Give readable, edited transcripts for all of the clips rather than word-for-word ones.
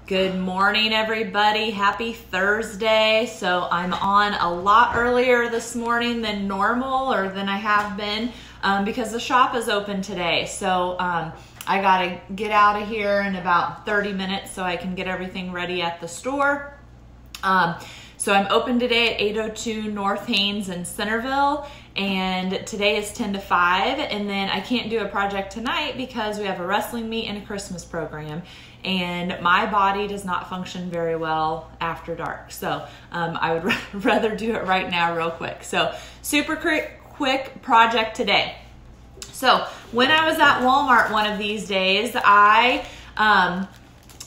Good morning, everybody. Happy Thursday. So I'm on a lot earlier this morning than normal or than I have been because the shop is open today. So I gotta get out of here in about 30 minutes so I can get everything ready at the store. So I'm open today at 802 North Haynes in Centerville, and today is 10 to 5, and then I can't do a project tonight because we have a wrestling meet and a Christmas program, and my body does not function very well after dark. So I would rather do it right now real quick. So super quick project today. So when I was at Walmart one of these days, I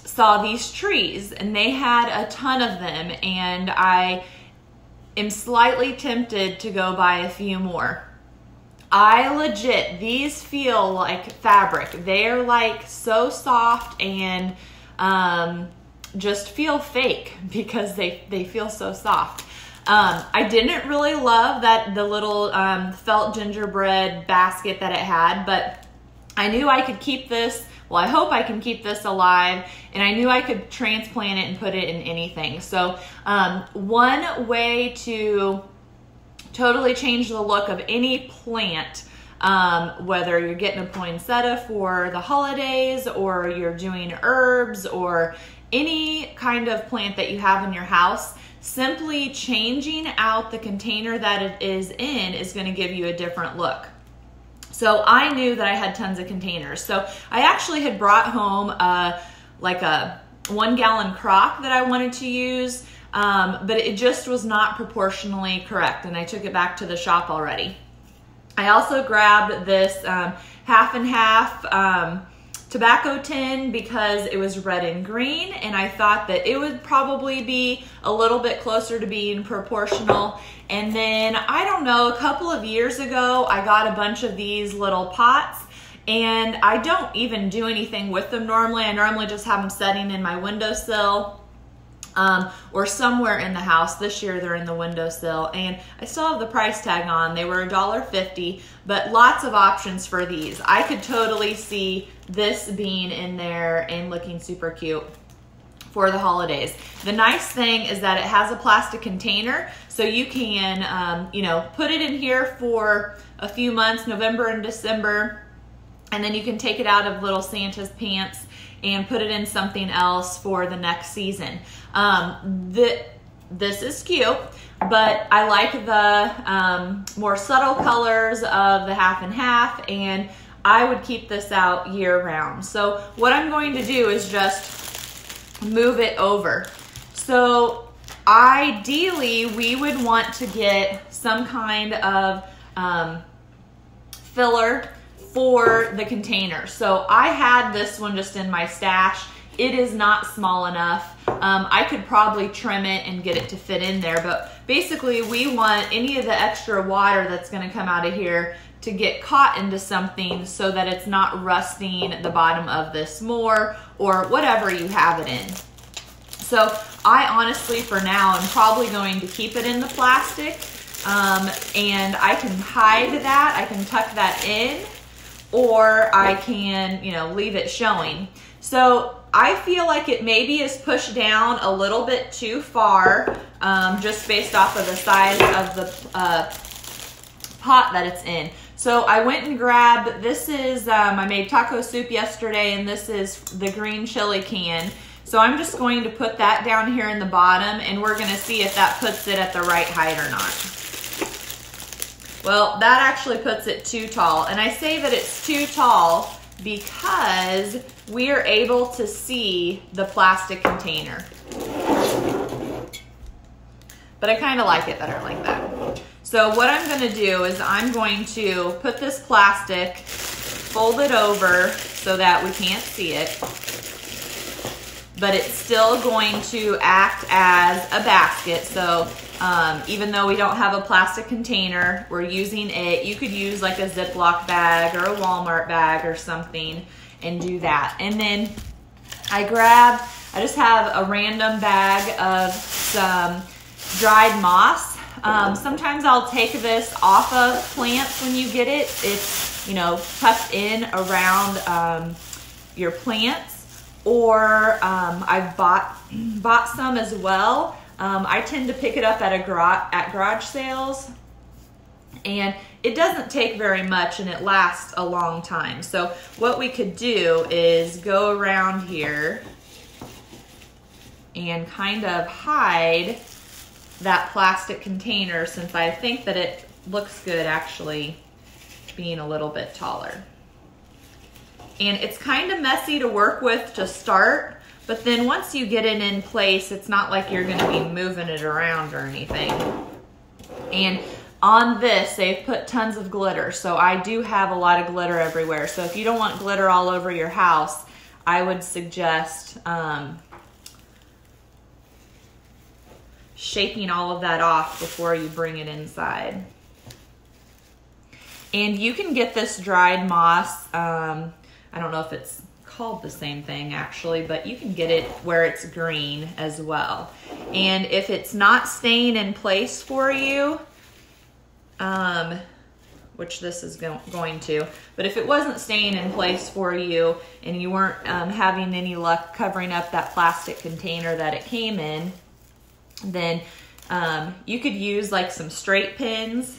saw these trees and they had a ton of them, and I am slightly tempted to go buy a few more. These feel like fabric. They're like so soft and just feel fake because they feel so soft. I didn't really love the little felt gingerbread basket that it had, but I knew I could keep this. Well, I hope I can keep this alive, and I knew I could transplant it and put it in anything. So one way to totally change the look of any plant, whether you're getting a poinsettia for the holidays or you're doing herbs or any kind of plant that you have in your house, simply changing out the container that it is in is going to give you a different look. So I knew that I had tons of containers. So I actually had brought home like a 1 gallon crock that I wanted to use, but it just was not proportionally correct, and I took it back to the shop already. I also grabbed this half and half tobacco tin because it was red and green, and I thought that it would probably be a little bit closer to being proportional. And then, I don't know, a couple of years ago, I got a bunch of these little pots, and I don't even do anything with them normally. I normally just have them setting in my windowsill or somewhere in the house. This year they're in the windowsill, and I still have the price tag on. They were $1.50, but lots of options for these. I could totally see this being in there and looking super cute for the holidays. The nice thing is that it has a plastic container, so you can, put it in here for a few months, November and December, and then you can take it out of little Santa's pants and put it in something else for the next season. This is cute, but I like the more subtle colors of the half and half, and I would keep this out year round. So what I'm going to do is just move it over. So ideally we would want to get some kind of filler for the container. So I had this one just in my stash. It is not small enough. I could probably trim it and get it to fit in there, but basically we want any of the extra water that's gonna come out of here to get caught into something so that it's not rusting the bottom of this more or whatever you have it in. So I honestly, for now, I'm probably going to keep it in the plastic, and I can hide that, I can tuck that in, or I can, leave it showing. So I feel like it maybe is pushed down a little bit too far, just based off of the size of the pot that it's in. So I went and grabbed, this is, I made taco soup yesterday, and this is the green chili can. So I'm just going to put that down here in the bottom, and we're gonna see if that puts it at the right height or not. Well, that actually puts it too tall, and I say that it's too tall because we are able to see the plastic container. But I kind of like it better like that. So what I'm gonna do is I'm going to put this plastic, fold it over so that we can't see it, but it's still going to act as a basket. So even though we don't have a plastic container, we're using it. You could use like a Ziploc bag or a Walmart bag or something and do that. And then I just have a random bag of some dried moss. Sometimes I'll take this off of plants when you get it. It's, tucked in around your plants. or I've bought some as well. I tend to pick it up at garage sales, and it doesn't take very much and it lasts a long time. So what we could do is go around here and kind of hide that plastic container, since I think that it looks good actually being a little bit taller. And it's kind of messy to work with to start, but then once you get it in place, it's not like you're going to be moving it around or anything. And on this, they've put tons of glitter, so I do have a lot of glitter everywhere. So if you don't want glitter all over your house, I would suggest shaking all of that off before you bring it inside. And you can get this dried moss, I don't know if it's called the same thing actually, but you can get it where it's green as well. And if it's not staying in place for you, which this is going to, but if it wasn't staying in place for you and you weren't having any luck covering up that plastic container that it came in, then you could use like some straight pins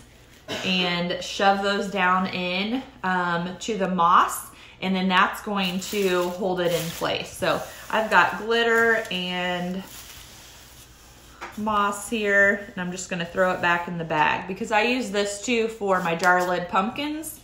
and shove those down in to the moss, and then that's going to hold it in place. So I've got glitter and moss here, and I'm just going to throw it back in the bag because I use this too for my jar lid pumpkins.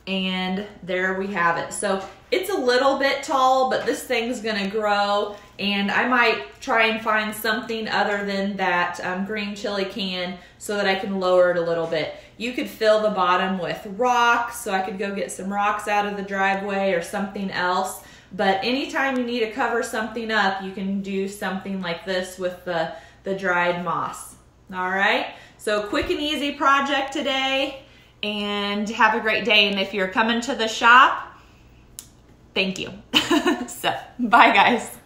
And there we have it. So it's a little bit tall, but this thing's gonna grow, and I might try and find something other than that green chili can so that I can lower it a little bit. You could fill the bottom with rocks, so I could go get some rocks out of the driveway or something else. But anytime you need to cover something up, you can do something like this with the dried moss. All right, so quick and easy project today. And have a great day. And if you're coming to the shop, thank you. So, bye guys.